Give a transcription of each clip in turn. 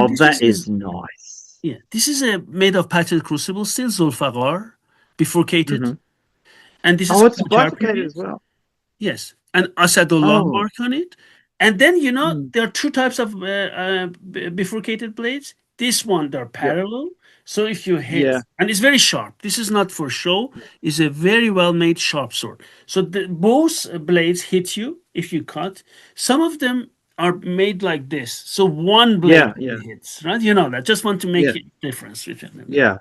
Oh, this that is is nice. yeah, this is a made of patterned crucible steel, Zulfagar, bifurcated, Hmm. and this is Oh, it's Qajar bifurcated period. as well. Yes, and Asadullah Oh, mark on it. And then, mm, there are two types of bifurcated blades. This one, they're yeah, parallel. So if you hit, yeah, and it's very sharp. This is not for show. It's a very well made sharp sword. So both blades hit you if you cut. Some of them are made like this. So one blade yeah, yeah, hits, right? You know that. Just want to make yeah, a difference between them. Yeah. yeah.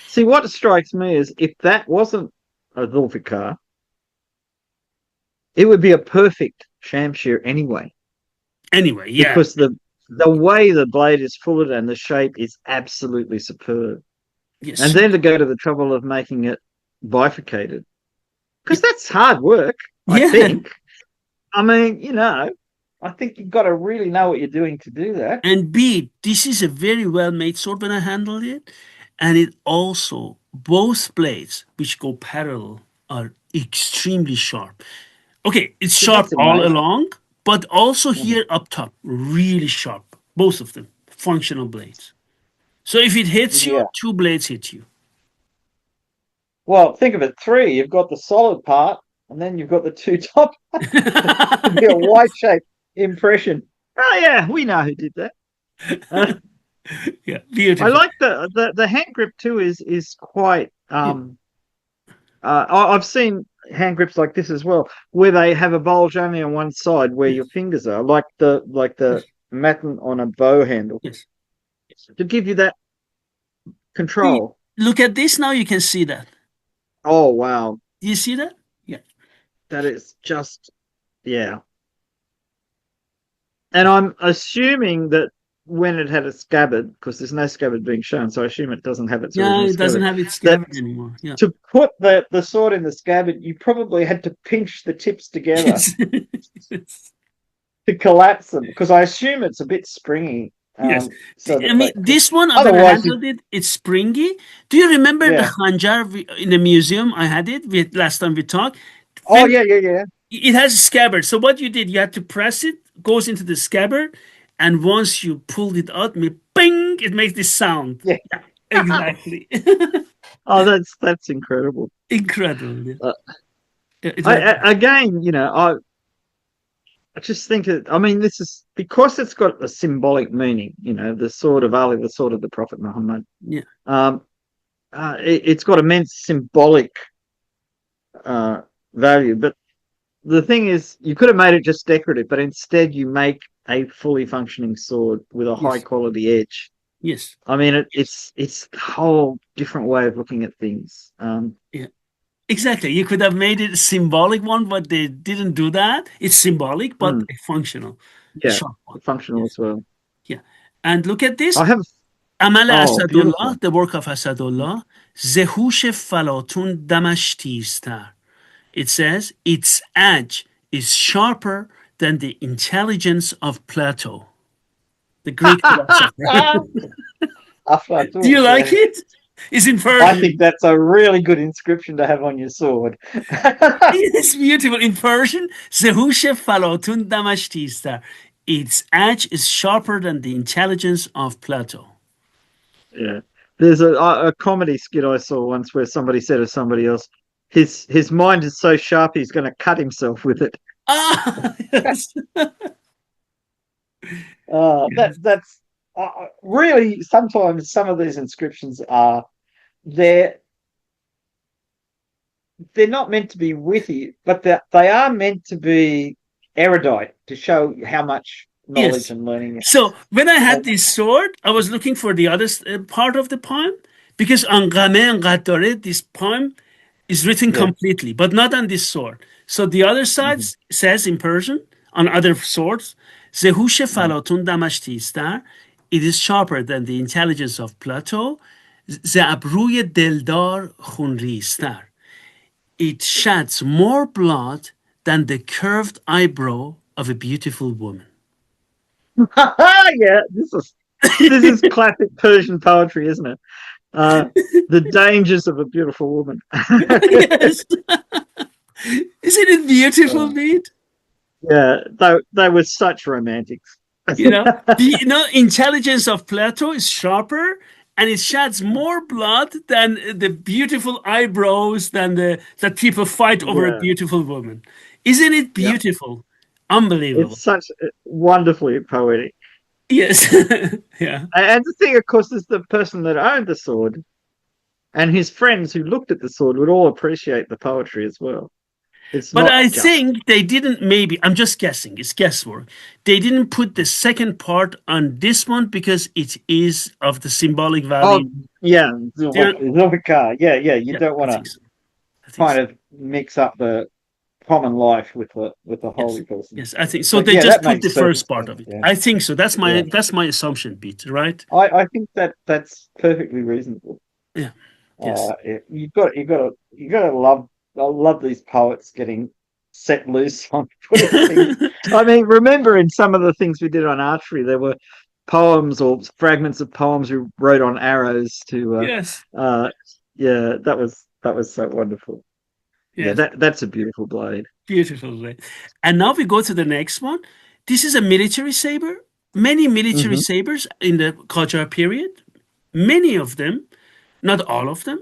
See, what strikes me is if that wasn't a Zulfikar, it would be a perfect shamshir anyway, Anyway, yeah. because the way the blade is fullered and the shape is absolutely superb. And Yes. then to go to the trouble of making it bifurcated, because that's hard work, I Yeah. think. I mean, I think you've got to really know what you're doing to do that. And B, this is a very well made sword when I handled it. And it also, both blades, which go parallel, are extremely sharp. Okay, it's See, sharp that's all amazing. along, but also Mhm. here up top, really sharp. Both of them, functional blades. So if it hits you, Yeah. two blades hit you. Well, think of it, three. You've got the solid part, and then you've got the two top. It'd be a white shape impression. Oh yeah, we know who did that. Uh, Yeah, I beautiful. like the hand grip too. Is quite. Yeah. I've seen hand grips like this as well, where they have a bulge only on one side where your Yes. fingers are, like the Yes. matten on a bow handle, Yes. to give you that See, control. look at this now. You can see that. Oh wow, Do you see that? Yeah. that is just yeah. And I'm assuming that when it had a scabbard, because there's no scabbard being shown, so I assume it doesn't have its Yeah, original it doesn't scabbard. have its That scabbard anymore. Yeah. to put the sword in the scabbard, you probably had to pinch the tips together Yes. to collapse them, because I assume it's a bit springy, Yes. so I that mean, because this one, when I otherwise you handled it, it's springy. Do you remember the yeah. Hanjar in the museum? I had it last time we talked. Oh When yeah, yeah, yeah, it has a scabbard. So what you did, you had to press it, goes into the scabbard, and once you pulled it out, bing, it makes this sound. yeah. Yeah, exactly. Oh, that's incredible. Incredible. Yeah. Uh, It was, again, I just think it. I mean, this is because it's got a symbolic meaning. The sword of Ali, the sword of the Prophet Muhammad. yeah. Um, it's got immense symbolic uh, value. But the thing is, you could have made it just decorative, but instead you make a fully functioning sword with a high Yes. quality edge. Yes. I mean, it's a whole different way of looking at things. Yeah. Exactly. You could have made it a symbolic one, but they didn't do that. It's symbolic, but Mm, a functional, a yeah, sharp one. functional Yes. as well. Yeah. And look at this. I have. Amal Oh, Asadullah, beautiful. the work of Asadullah. Zehush falatun damash tiztar. It says, its edge is sharper than the intelligence of Plato, the Greek philosopher. Do Aflatun, you like yeah. it? It's in I think Persian. that's a really good inscription to have on your sword. It's beautiful. In Persian, Zehush falatun damash tiztar. Its edge is sharper than the intelligence of Plato. Yeah. There's a comedy skit I saw once where somebody said of somebody else, his mind is so sharp he's going to cut himself with it. Ah, yes. Yes. That's really sometimes some of these inscriptions are they're they're not meant to be witty, but they are meant to be erudite to show how much knowledge Yes. and learning you So when I have. had this sword, I was looking for the other part of the poem because on Game and Gattare, this poem is written Yeah. completely, but not on this sword. So the other side Mhm, says in Persian on other swords, Zehush mhm. falatun damashtistar. It is sharper than the intelligence of Plato. Zeabruye deldar khunristar. It sheds more blood than the curved eyebrow of a beautiful woman. Yeah, this is classic Persian poetry, isn't it? Uh, the dangers of a beautiful woman. Yes. Isn't it beautiful, Uh, Pete? yeah, they were such romantics. The intelligence of Plato is sharper, and it sheds more blood than the beautiful eyebrows than the that people fight over a Yeah. beautiful woman. Isn't it Yep. beautiful? Unbelievable. It's such wonderfully poetic. Yes. Yeah. And the thing, of course, is the person that owned the sword and his friends who looked at the sword would all appreciate the poetry as well. It's But not I just, think they didn't, maybe, I'm just guessing, it's guesswork. They didn't put the second part on this one because it is of the symbolic oh, value. yeah, They're- Zulfikar. Yeah, yeah. You Yeah, don't I want to think so. I think kind so. of mix up the common life with the Yes. holy person. Yes, I think so. But They yeah, just that put makes the first perfect part sense. of it. Yeah, I think so. That's my yeah. that's my assumption, Pete, right? I think that that's perfectly reasonable. Yeah. Yes. You got to love. I love these poets getting set loose on putting things. I mean, remember in some of the things we did on archery, there were poems or fragments of poems we wrote on arrows to. Yes. Uh, yeah, that was so wonderful. Yeah, Yes. that's a beautiful blade. Beautiful. Right? And now we go to the next one. This is a military saber. Many military Hmm. sabers in the Qajar period, many of them, not all of them,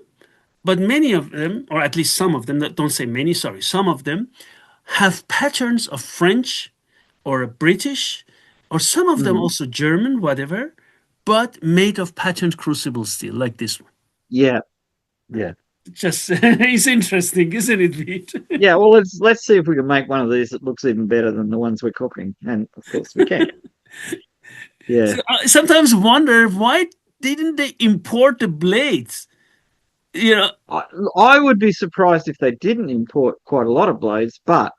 but many of them, or at least some of them, don't say many, sorry, some of them have patterns of French or British, or some of them Hmm. also German, whatever, but made of patterned crucible steel, like this one. Yeah, yeah, Just it's interesting, isn't it, Pete? yeah. Well, let's see if we can make one of these that looks even better than the ones we're copying, and of course we can. Yeah. So I sometimes wonder why didn't they import the blades? You know, I, I would be surprised if they didn't import quite a lot of blades, but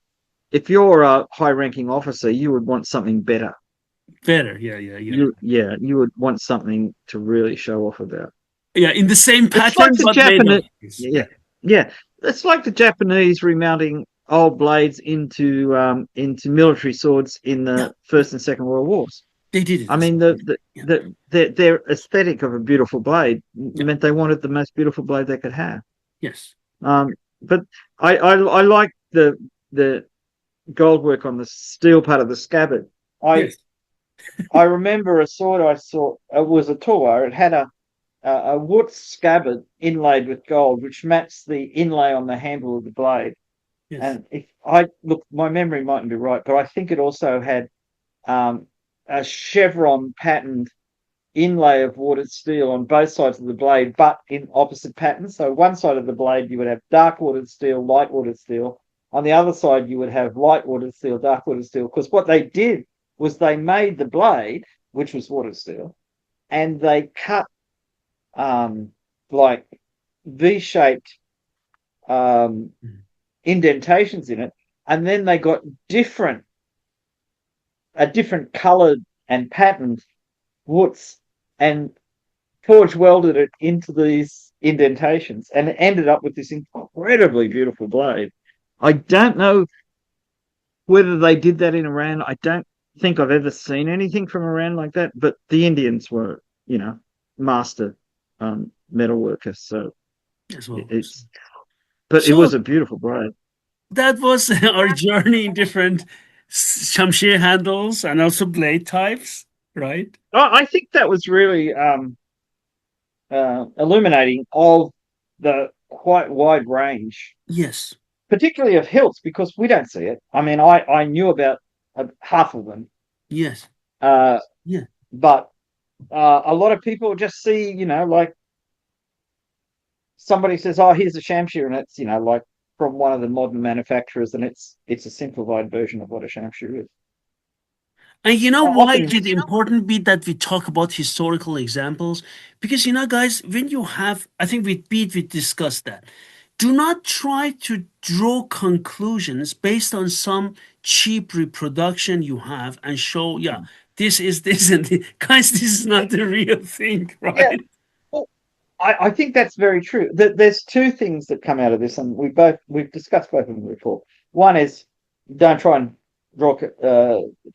if you're a high-ranking officer, you would want something better. better. Yeah, yeah, yeah, You would want something to really show off about. yeah. In the same It's like pattern, the but made of Japanese, this. yeah, Yeah, yeah. It's like the Japanese remounting old blades into military swords in yeah, the yeah. First and Second World Wars. They did it I as mean, well. Yeah, yeah, their aesthetic of a beautiful blade yeah. meant they wanted the most beautiful blade they could have. Yes, But I like the gold work on the steel part of the scabbard. I yes, I remember a sword I saw. It was a Torah. It had a wood scabbard inlaid with gold, which matched the inlay on the handle of the blade. yes, And if I look, my memory mightn't be right, but I think it also had um, a chevron patterned inlay of watered steel on both sides of the blade, but in opposite patterns. So one side of the blade you would have dark watered steel, light watered steel. On the other side you would have light watered steel, dark watered steel. Because what they did was they made the blade, which was watered steel, and they cut um, like V-shaped um, indentations in it, and then they got a different coloured and patterned woods and forge welded it into these indentations, and it ended up with this incredibly beautiful blade. I don't know whether they did that in Iran. I don't think I've ever seen anything from Iran like that, but the Indians were, master metal workers, so as well. it's but it was So a beautiful blade. that was our journey in different shamshir handles and also blade types, right? I think that was really illuminating of the quite wide range, Yes, particularly of hilts, because we don't see it. I mean, I knew about half of them, yes, uh, yeah. but a lot of people just see, like somebody says, "Oh, here's a shamshir," and it's like from one of the modern manufacturers, and it's a simplified version of what a shamshir is. And you know why Often, is it important be that we talk about historical examples? Because guys, when you have, I think with Pete we discussed that. Do not try to draw conclusions based on some cheap reproduction you have and show, yeah, this is this and this. Guys, this is not the real thing, yeah. right? Well, I think that's very true. There's two things that come out of this, and we've discussed both of them before. One is don't try and draw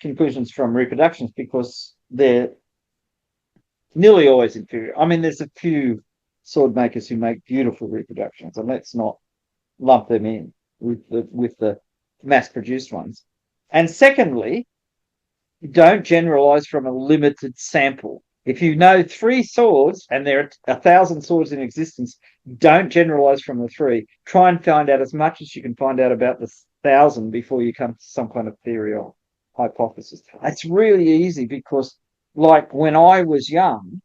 conclusions from reproductions because they're nearly always inferior. I mean, there's a few sword makers who make beautiful reproductions, and let's not lump them in with the mass produced ones. And secondly, don't generalize from a limited sample. If you know three swords and there are 1,000 swords in existence, don't generalize from the three. Try and find out as much as you can find out about the 1,000 before you come to some kind of theory or hypothesis. It's really easy because, like when I was young,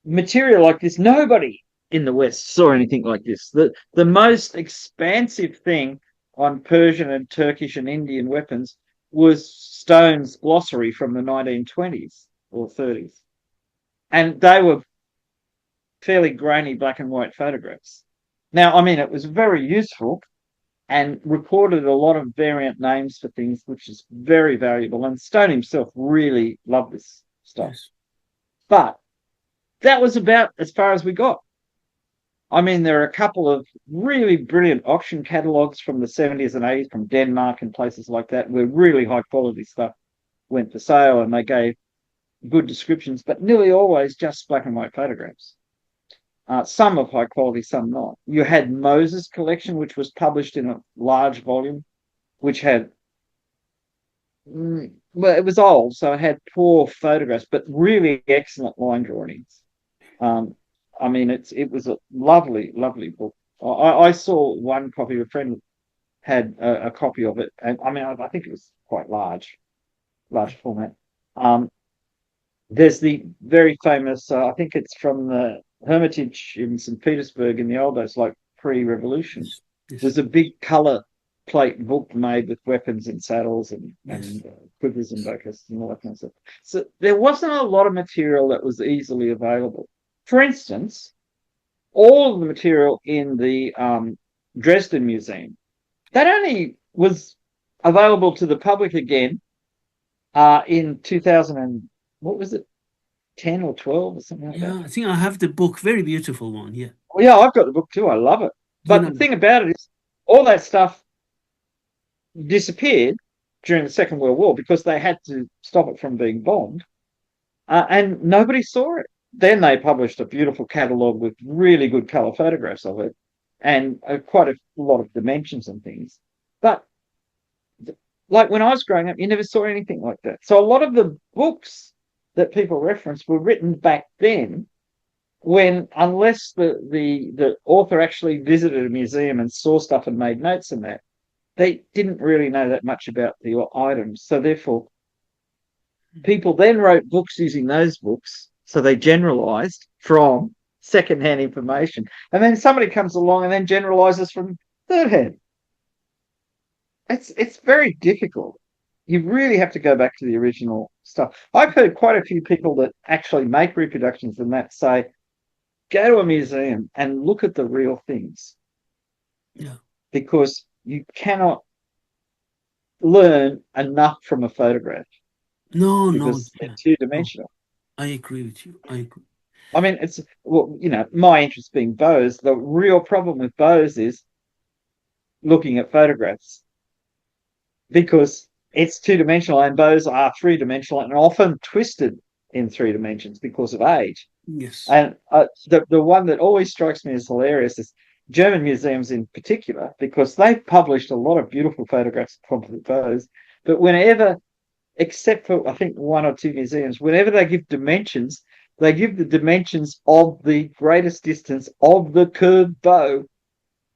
material like this, nobody in the West saw anything like this. The most expansive thing on Persian and Turkish and Indian weapons was Stone's glossary from the 1920s or 30s. And they were fairly grainy black and white photographs. Now, I mean, it was very useful and recorded a lot of variant names for things, which is very valuable. And Stone himself really loved this stuff. Yes. But that was about as far as we got. I mean, there are a couple of really brilliant auction catalogs from the 70s and 80s from Denmark and places like that where really high quality stuff went for sale and they gave good descriptions, but nearly always just black and white photographs. Some of high quality, some not. You had Moses' collection, which was published in a large volume, which had, well, it was old, so it had poor photographs, but really excellent line drawings. I mean, it was a lovely, lovely book. I saw one copy. A friend had a copy of it, and I mean, I think it was quite large format. Um, there's the very famous. I think it's from the Hermitage in St. Petersburg in the old days, like pre-revolution. Yes. Yes. There's a big color plate book made with weapons and saddles and, Yes. quivers and bowcases and all that kind of stuff. So there wasn't a lot of material that was easily available. For instance, all of the material in the Dresden Museum, that only was available to the public again in 2000 and what was it, 10 or 12 or something like that. Yeah, I think I have the book. Very beautiful one. Yeah. Well, yeah, I've got the book too. I love it. You But know. the thing about it is, all that stuff disappeared during the Second World War because they had to stop it from being bombed, and nobody saw it. Then they published a beautiful catalogue with really good colour photographs of it and quite a lot of dimensions and things. But like when I was growing up, you never saw anything like that. So a lot of the books that people reference were written back then when, unless the author actually visited a museum and saw stuff and made notes in that, they didn't really know that much about the items. So therefore, people then wrote books using those books. So they generalized from secondhand information. And then somebody comes along and then generalizes from third hand. It's very difficult. You really have to go back to the original stuff. I've heard quite a few people that actually make reproductions and that say, go to a museum and look at the real things. Yeah. Because you cannot learn enough from a photograph No, no. because they're Yeah. two No, dimensional. I agree with you. I agree. I mean, it's, well, my interest being bows. The real problem with bows is looking at photographs because it's two dimensional and bows are three dimensional and often twisted in three dimensions because of age. Yes. And the one that always strikes me as hilarious is German museums in particular, because they've published a lot of beautiful photographs of composite bows, but whenever, except for I think one or two museums, whenever they give dimensions, they give the dimensions of the greatest distance of the curved bow,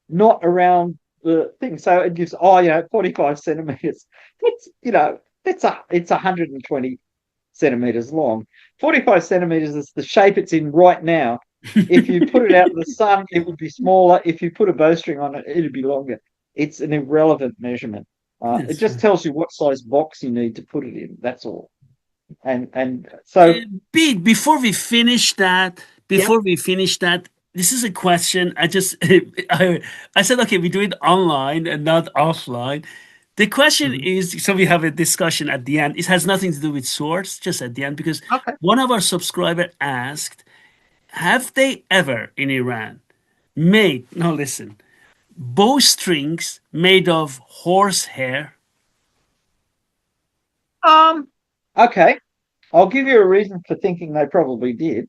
not around the thing. So it gives 45 centimeters. It's 120 centimeters long. 45 centimeters is the shape it's in right now. If you put it out in the sun, it would be smaller. If you put a bowstring on it, it'd be longer. It's an irrelevant measurement. It Yes. just tells you what size box you need to put it in. That's all. And so, Pete, yeah, this is a question. I said, okay, we do it online and not offline. The question mhm. is, so we have a discussion at the end. It has nothing to do with swords, just at the end, because Okay. one of our subscriber asked, have they ever in Iran made, now listen, bowstrings made of horsehair? Um, okay. I'll give you a reason for thinking they probably did,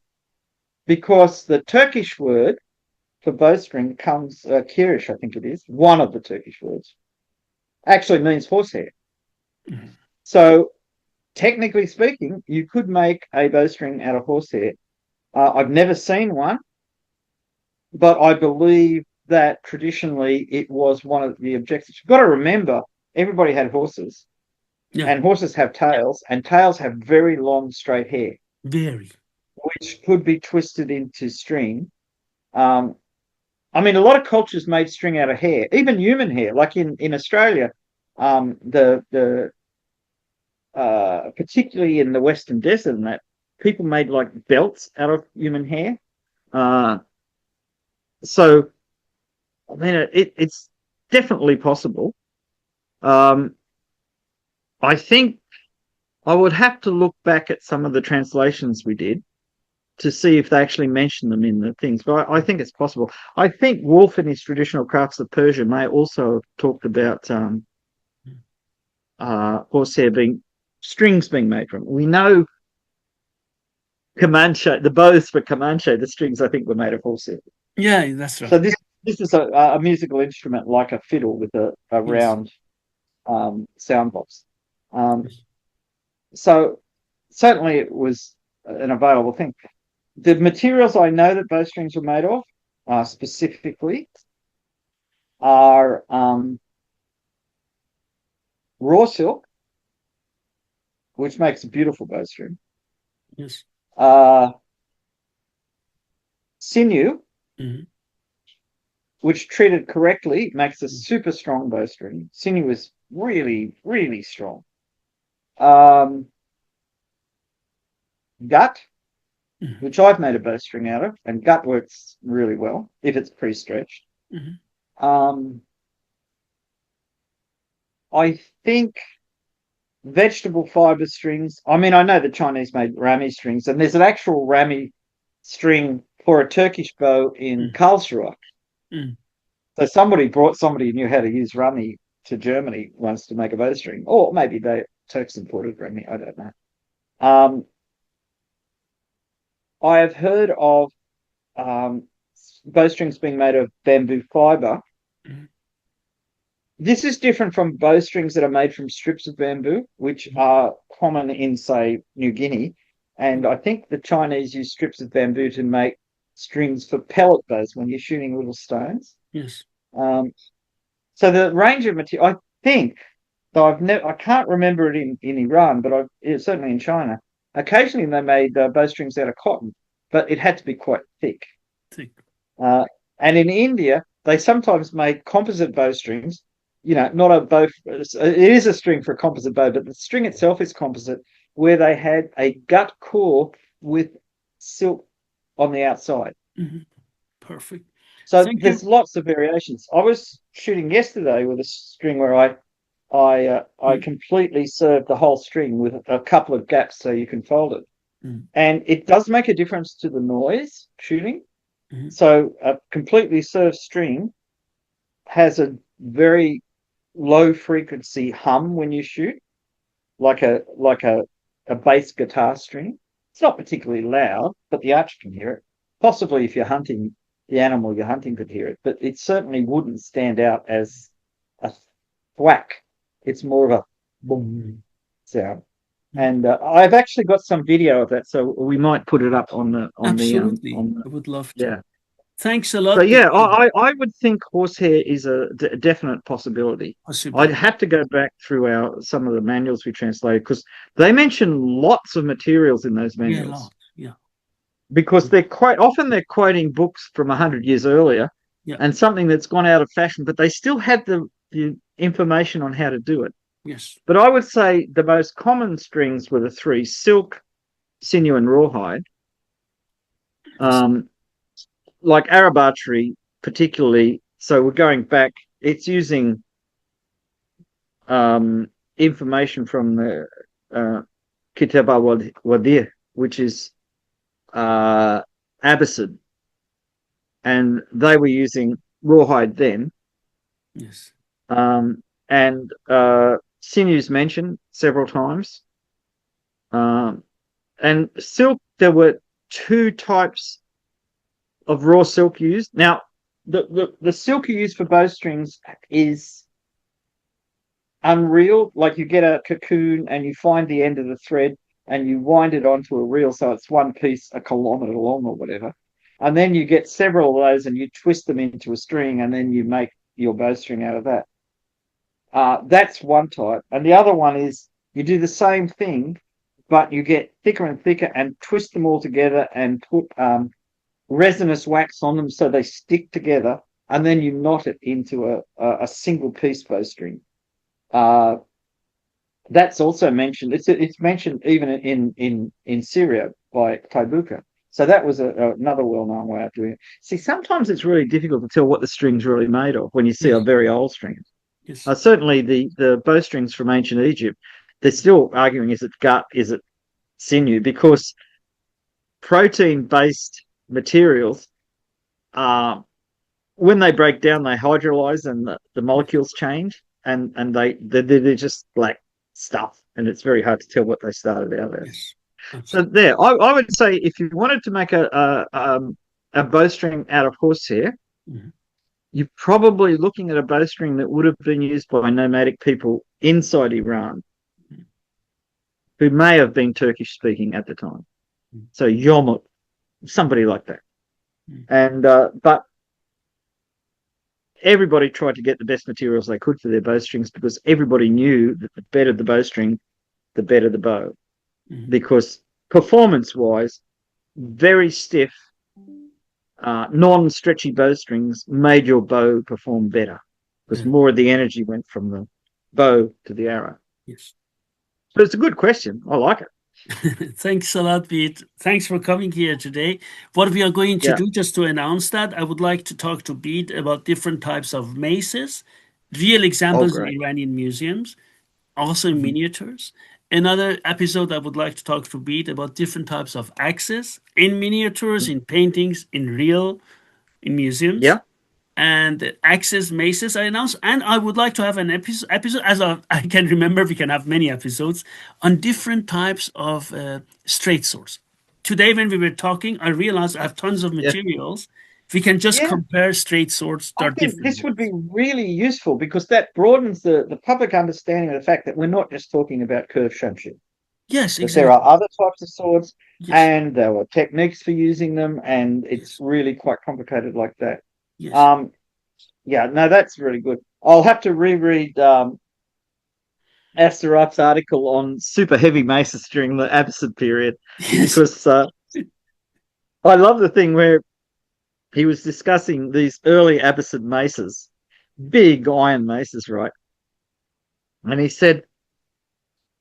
because the Turkish word for bowstring comes, kirish, I think it is, one of the Turkish words, actually means horsehair. Mhm. So technically speaking, you could make a bowstring out of horsehair. I've never seen one, but I believe that traditionally it was one of the objectives. You've got to remember, everybody had horses, Yeah, and horses have tails, and tails have very long, straight hair, very. which could be twisted into string. Um, I mean, a lot of cultures made string out of hair, even human hair. Like in Australia, the particularly in the Western Desert, and that people made like belts out of human hair. Uh, so I mean, it's definitely possible. Um, I think I would have to look back at some of the translations we did to see if they actually mention them in the things. But I think it's possible. I think Wolfe in his traditional crafts of Persia may also have talked about horsehair being strings being made from it. We know Comanche, the bows for Comanche, the strings I think were made of horsehair. Yeah, that's right. So this is a musical instrument like a fiddle with a Yes. round sound box. Um, Yes. so certainly it was an available thing. The materials I know that bowstrings were made of specifically are raw silk, which makes a beautiful bowstring, Yes. uh, sinew, Mhm. which treated correctly makes a super strong bowstring. Sinew is really, really strong. Um, gut, Mhm. which I've made a bowstring out of, and gut works really well if it's pre-stretched. Mhm. Um, I think vegetable fiber strings. I mean, I know the Chinese made rami strings, and there's an actual rami string for a Turkish bow in Mhm. Karlsruhe. Mhm. So somebody brought somebody who knew how to use rami to Germany once to make a bowstring, or maybe the Turks imported rami. I don't know. Um, I have heard of um, bowstrings being made of bamboo fiber. Mhm. This is different from bowstrings that are made from strips of bamboo, which Mhm. are common in, say, New Guinea. And I think the Chinese use strips of bamboo to make strings for pellet bows when you're shooting little stones. Yes. Um, so the range of material, I think, though I can't remember it in Iran, but certainly in China. Occasionally they made bowstrings out of cotton, but it had to be quite thick. Thick. Uh, and in India, they sometimes made composite bowstrings. You know, not a bow. It is a string for a composite bow, but the string itself is composite, where they had a gut core with silk on the outside. Mhm. Perfect. So Thank you. there's lots of variations. I was shooting yesterday with a string where I Mhm. completely served the whole string with a couple of gaps so you can fold it, Mhm. and it does make a difference to the noise shooting. Mhm. So a completely served string has a very low frequency hum when you shoot, like a bass guitar string. It's not particularly loud, but the archer can hear it. Possibly if you're hunting, the animal you're hunting could hear it, but it certainly wouldn't stand out as a thwack. It's more of a boom sound. Mhm. And I've actually got some video of that, so we might put it up Absolutely. on the I would love to. yeah. Thanks a So lot, yeah, Bede. I would think horsehair is a definite possibility. I'd Possibility. have to go back through our some of the manuals we translated because they mention lots of materials in those Yeah, a manuals lot. Yeah. because they're quoting books from 100 years earlier Yeah. and something that's gone out of fashion, but they still had the information on how to do it. Yes. But I would say the most common strings were the three: silk, sinew, and rawhide. Yes. Um, like Arab archery, particularly. So we're going back. It's using information from the Kitab al-Wadir, which is uh, Abbasid, and they were using rawhide then. Yes. And sinew's mentioned several times. Um, and silk, there were two types of raw silk used. Now, the silk you use for bowstrings is unreal. Like you get a cocoon and you find the end of the thread and you wind it onto a reel so it's one piece a kilometer long or whatever. And then you get several of those and you twist them into a string and then you make your bowstring out of that. That's one type. And the other one is you do the same thing, but you get thicker and thicker and twist them all together and put resinous wax on them so they stick together, and then you knot it into a single piece bowstring. Uh, that's also mentioned. It's mentioned even in Syria by Taibuka. So that was another well-known way of doing it. See, sometimes it's really difficult to tell what the string's really made of when you see a Yes. very old string. Yes. Certainly, the bowstrings from ancient Egypt, they're still arguing: is it gut? Is it sinew? Because protein-based materials, uh, when they break down, they hydrolyze and the molecules change, and they're just black stuff, and it's very hard to tell what they started out as. Yes. So Absolutely. there, I would say if you wanted to make a bowstring out of horsehair, Mhm. you're probably looking at a bowstring that would have been used by nomadic people inside Iran, who may have been Turkish speaking at the time. Mhm. So Yomut, somebody like that. Mhm. And but everybody tried to get the best materials they could for their bowstrings because everybody knew that the better the bowstring, the better the bow. Mhm. Because performance wise, very stiff, non-stretchy bowstrings made your bow perform better because Yeah. more of the energy went from the bow to the arrow. Yes. But it's a good question. I like it. Thanks a lot, Pete. Thanks for coming here today. What we are going to Yeah. do, just to announce that, I would like to talk to Pete about different types of maces, real Oh, examples in great. Iranian museums, also in Mhm. miniatures. Another episode, I would like to talk to Pete about different types of axes in miniatures, in paintings, in museums, Yeah. and axes, maces I announced. And I would like to have an episode as I can remember, we can have many episodes on different types of straight swords. Today, when we were talking, I realized I have tons of Yeah. materials. We can just Yeah. compare straight swords. There I are think different this would be ones. really useful because that broadens the public understanding of the fact that we're not just talking about curved shamshir, Yes, that there are exactly. other types of swords Yes, and there are techniques for using them, and it's yes, really quite complicated like that. yes, Um, yeah, no, that's really good. I'll have to reread Astarup's article on super heavy maces during the Abbasid period yes, because I love the thing where he was discussing these early Abbasid maces, big iron maces, right? And he said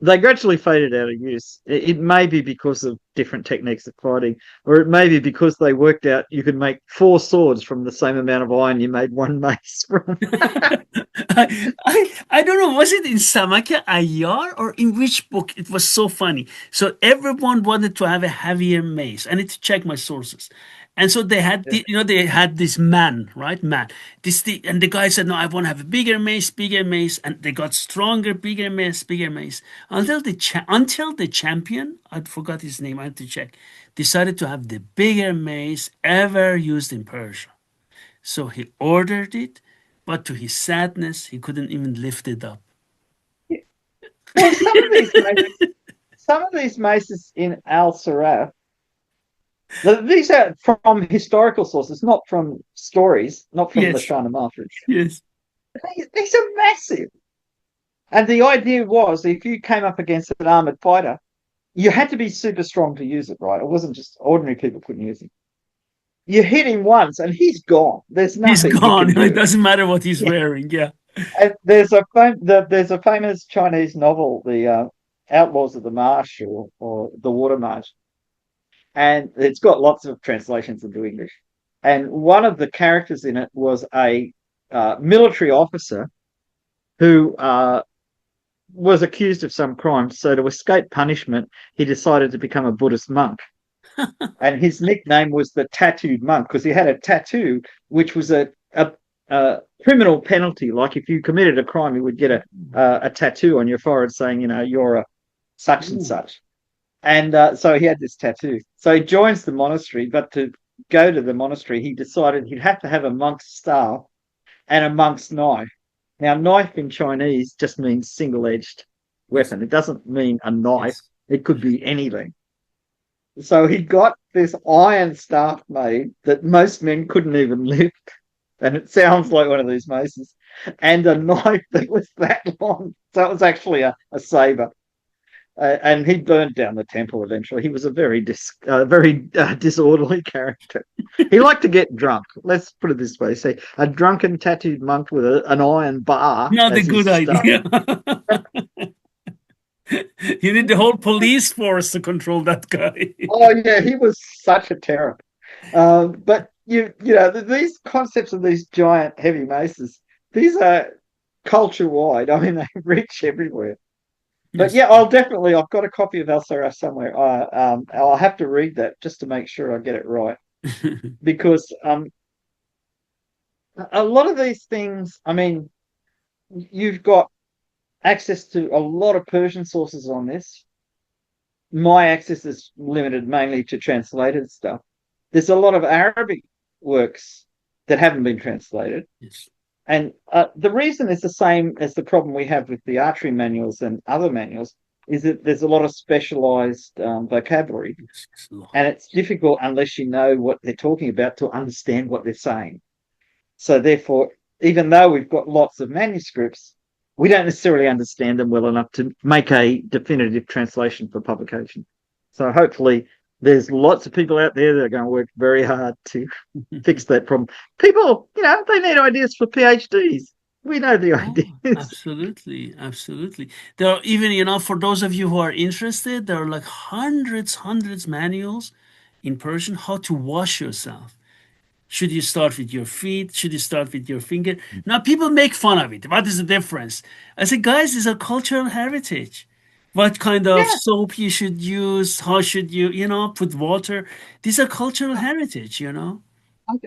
they gradually faded out of use. It may be because of different techniques of fighting, or it may be because they worked out you could make four swords from the same amount of iron you made one mace from. I don't know, was it in Samaka Ayar or in which book? It was so funny. So everyone wanted to have a heavier mace. I need to check my sources. And so they had Yeah, they had this man, right? Man. And the guy said, no, I want to have a bigger mace, and they got stronger, bigger mace. Until the champion, I forgot his name, I had to check, decided to have the bigger mace ever used in Persia. So he ordered it, but to his sadness, he couldn't even lift it up. yeah. Well, some of these maces in Al Saraf, these are from historical sources, not from stories, not from the Yes, Shahnameh. yes, These are massive. And the idea was if you came up against an armored fighter, you had to be super strong to use it, right? It wasn't just ordinary people couldn't use it. You hit him once and he's gone. There's he's nothing he can gone. It do. doesn't matter what he's Yeah. wearing. Yeah. And there's a famous Chinese novel, the Outlaws of the Marsh or the Water Marsh, and it's got lots of translations into English. And one of the characters in it was a military officer who was accused of some crime. So to escape punishment, he decided to become a Buddhist monk. And his nickname was the Tattooed Monk because he had a tattoo, which was a criminal penalty. Like if you committed a crime, you would get a tattoo on your forehead saying, you know, you're a such and Ooh. such. And so he had this tattoo. So he joins the monastery, but to go to the monastery, he decided he'd have to have a monk's staff and a monk's knife. Now, knife in Chinese just means single-edged Yes. weapon. It doesn't mean a knife. Yes. It could be anything. So he got this iron staff made that most men couldn't even lift. And it sounds like one of these maces. And a knife that was that long. So it was actually a saber. And he burned down the temple eventually. He was a very disorderly character. He liked to get drunk. Let's put it this way: say a drunken tattooed monk with an iron bar Not a as his good stuff. idea. You need the whole police force to control that guy. Oh yeah, he was such a terror. But these concepts of these giant heavy maces, these are culture wide. I mean, they reach everywhere. But Yes. yeah, I've got a copy of El Sarah somewhere. I'll have to read that just to make sure I get it right because a lot of these things. I mean, you've got access to a lot of Persian sources on this. My access is limited mainly to translated stuff. There's a lot of Arabic works that haven't been translated. Yes. And the reason is the same as the problem we have with the archery manuals and other manuals is that there's a lot of specialized vocabulary, Yes. Yes. Lord. and it's difficult unless you know what they're talking about to understand what they're saying. So therefore, even though we've got lots of manuscripts, we don't necessarily understand them well enough to make a definitive translation for publication. So hopefully there's lots of people out there that are going to work very hard to fix that problem. People, they need ideas for PhDs. We know the Oh, ideas. absolutely, absolutely. There are even, for those of you who are interested, there are like hundreds manuals in Persian how to wash yourself. Should you start with your feet? Should you start with your finger? Now people make fun of it. What is the difference? I say, guys, these are cultural heritage. What kind of Yeah, soap you should use? How should you, put water? These are cultural heritage.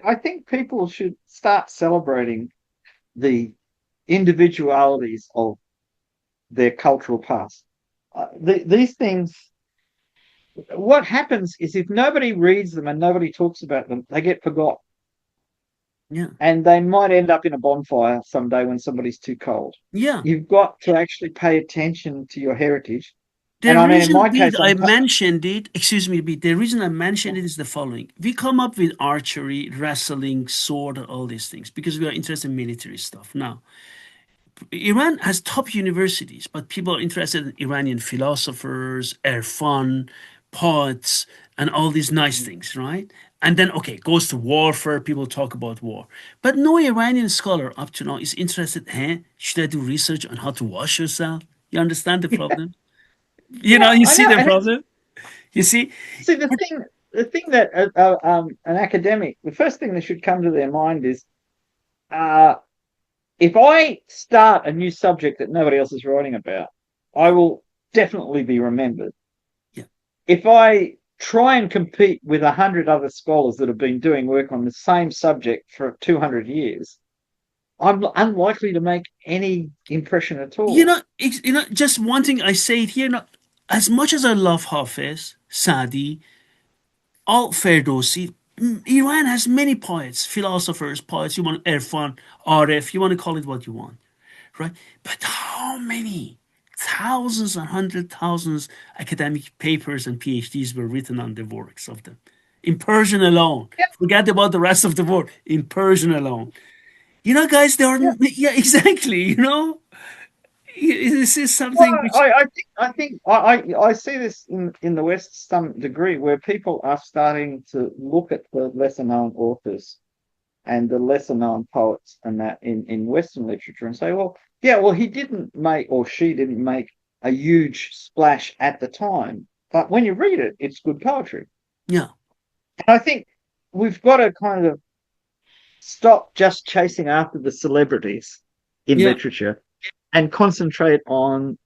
I think people should start celebrating the individualities of their cultural past. These things, what happens is if nobody reads them and nobody talks about them, they get forgotten. Yeah. And they might end up in a bonfire someday when somebody's too cold. Yeah. You've got to actually pay attention to your heritage. And The I mean, in reason my did case, I mentioned it, excuse me, the reason I mentioned it is the following. We come up with archery, wrestling, sword, all these things because we are interested in military stuff. Now, Iran has top universities, but people are interested in Iranian philosophers, Erfan, poets, and all these nice things, right? And then, okay, goes to warfare, people talk about war. But no Iranian scholar up to now is interested, should I do research on how to wash yourself? You understand the problem? yeah, You I see know. the And problem? You see, see, the thing that an academic, the first thing that should come to their mind is, uh, if I start a new subject that nobody else is writing about, I will definitely be remembered. yeah, If I try and compete with 100 other scholars that have been doing work on the same subject for 200 years, I'm unlikely to make any impression at all. just one thing I say it here. As much as I love Hafiz, Sadi, all Ferdowsi, Iran has many poets, philosophers, poets. You want Irfan, Arif, you want to call it what you want, right? But how many? Thousands and hundred thousands academic papers and PhDs were written on the works of them. In Persian alone. Yeah, Forget about the rest of the world. In Persian alone. Guys, there are, yeah. yeah, exactly. This is Well, something which, I see this in the West to some degree, where people are starting to look at the lesser known authors and the lesser known poets and that in Western literature and say, well, yeah, well, he didn't make or she didn't make a huge splash at the time, but when you read it, it's good poetry. yeah, And I think we've got to kind of stop just chasing after the celebrities in yeah. literature and concentrate on,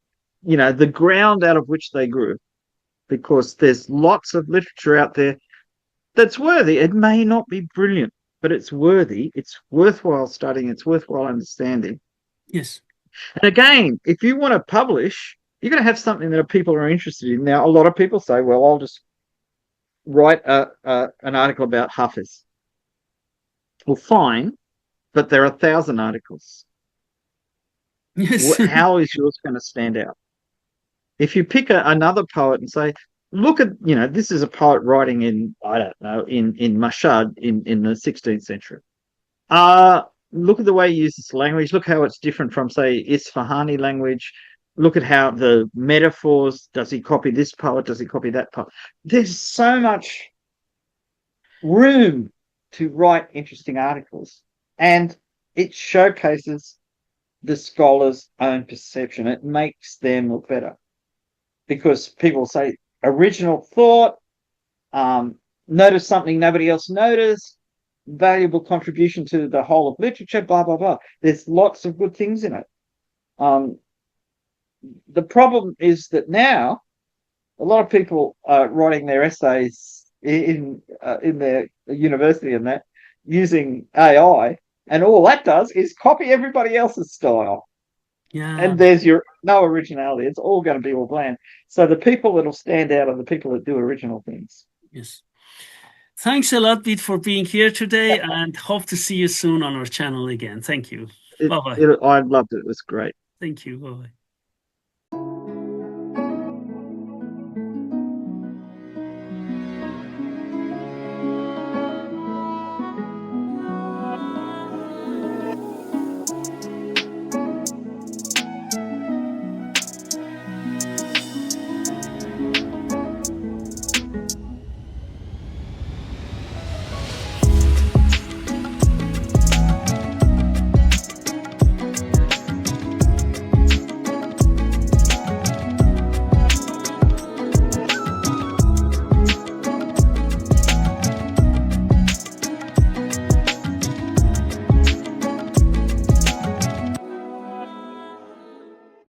the ground out of which they grew, because there's lots of literature out there that's worthy. It may not be brilliant, but it's worthy. It's worthwhile studying. It's worthwhile understanding. Yes. And again, if you want to publish, you're going to have something that people are interested in. Now, a lot of people say, well, I'll just write an article about Hafiz. Well, fine, but there are 1,000 articles. Yes. How is yours going to stand out? If you pick another poet and say, look at, this is a poet writing in, I don't know, in Mashhad in the 16th century. Look at the way he uses language. Look how it's different from, say, Isfahani language. Look at how the metaphors, does he copy this poet? Does he copy that poet? There's so much room to write interesting articles. And it showcases the scholar's own perception. It makes them look better because people say original thought, notice something nobody else noticed, valuable contribution to the whole of literature, blah, blah, blah. There's lots of good things in it. The problem is that now a lot of people are writing their essays in their university and that using AI, and all that does is copy everybody else's style. Yeah. And there's your no originality. It's all going to be all bland. So the people that'll stand out are the people that do original things. Yes. Thanks a lot, Pete, for being here today, and hope to see you soon on our channel again. Thank you. Bye bye. I loved it. It was great. Thank you. Bye bye.